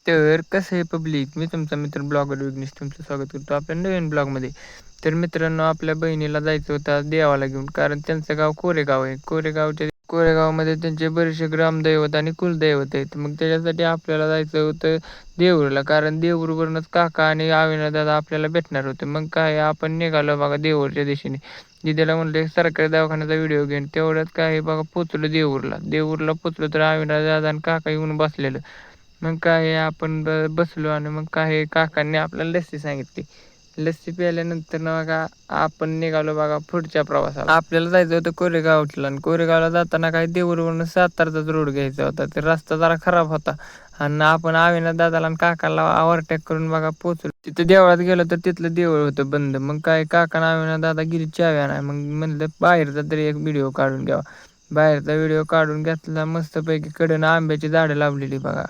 तर कसं आहे पब्लिक, मी तुमचा मित्र ब्लॉगर विघ्नेश तुमचं स्वागत करतो आपल्या नवीन ब्लॉगमध्ये. तर मित्रांनो, आपल्या बहिणीला जायचं होतं देवाला घेऊन, कारण त्यांचं गाव कोरेगाव आहे. कोरेगावमध्ये त्यांचे बरेचसे ग्रामदैवत आणि कुलदैवत आहेत. मग त्याच्यासाठी आपल्याला जायचं होतं देऊरला, कारण देऊरवरूनच काका आणि दादा आपल्याला भेटणार होते. मग काय आपण निघालो बघा देऊरच्या दिशेने. दिदीला म्हणलं सरकारी दवाखान्याचा व्हिडिओ घेऊन, तेवढ्यात काय बघा पोचलो देऊरला पोचलो तर दादा आणि काका येऊन बसलेलं. मग काय आपण बसलो आणि मग काय काकांनी आपल्याला लस्सी सांगितली. लस्सी प्यायल्यानंतर ना बघा आपण निघालो बघा पुढच्या प्रवासाला. आपल्याला जायचं होतं कोरेगावला, आणि कोरेगावला जाताना काय देऊरवरून सातारचाच रोड घ्यायचा होता. तर रस्ता जरा खराब होता आणि आपण दादाला आणि काकाला ओव्हरटेक करून बघा पोचलो. तिथं देवळात गेलो तर तिथलं देऊळ होतं बंद. मग काय काका दादा गेली चाव्या नाही. मग म्हणलं बाहेरचा तरी एक व्हिडिओ काढून घ्यावा. बाहेरचा व्हिडिओ काढून घेतला, मस्तपैकी कडेनं आंब्याची झाडं लावलेली बघा.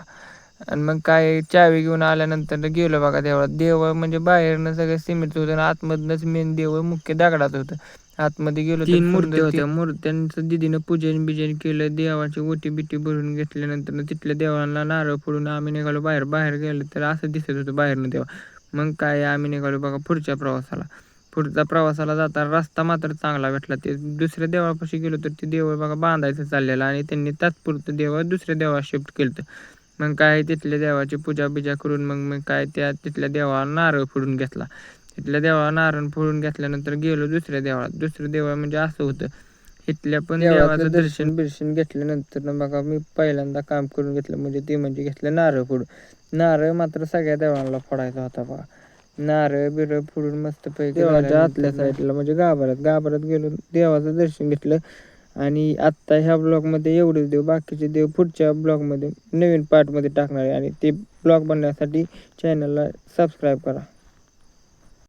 आणि मग काय चावी घेऊन आल्यानंतर गेलो बघा देवळात. देवळ म्हणजे बाहेरनं सगळं सिमेंटचं होतं आणि आतमधनंच मेन देवळ मुख्य दगडाचं होतं. आतमध्ये गेलो तर 3 मूर्त्या होत्या. मूर्त्यांचं दिदीनं पूजन बिजन केलं, देवाची ओटी बिटी भरून घेतल्यानंतर तिथल्या देवाला नारळ फोडून आम्ही निघालो बाहेर. बाहेर गेलो तर असं दिसत होतं बाहेरनं देवा. मग काय आम्ही निघालो बघा पुढच्या प्रवासाला. पुढच्या प्रवासाला जाताना रस्ता मात्र चांगला भेटला. ते दुसऱ्या देवापाशी गेलो तर ते देवळ बघा बांधायचं चाललेलं आणि त्यांनी तात्पुरतं देवळ दुसऱ्या देवाला शिफ्ट केलं. मग काय तिथल्या देवाची पूजा बिजा करून मग काय तिथल्या देवाला नारळ फोडून घेतला. तिथल्या देवाला नारळ फोडून घेतल्यानंतर गेलो दुसऱ्या देवळात. दुसरं देवळ म्हणजे असं होतं, इथल्या पण देवाचं दर्शन बिर्शन घेतल्यानंतर बघा मी पहिल्यांदा काम करून घेतलं, म्हणजे घेतलं नारळ फोडून. नारळ मात्र सगळ्या देवांना फोडायचा होता बघा. नारळ बिरळ फोडून मस्तपैकी देवाच्या आतल्या साईडला म्हणजे गाभाऱ्यात गेलो, देवाचं दर्शन घेतलं. आणि आत्ता ह्या ब्लॉगमध्ये एवढेच देव, बाकीचे देव पुढच्या ब्लॉगमध्ये नवीन पार्टमध्ये टाकणार आहे. आणि ते ब्लॉग बनवण्यासाठी चॅनलला सबस्क्राईब करा.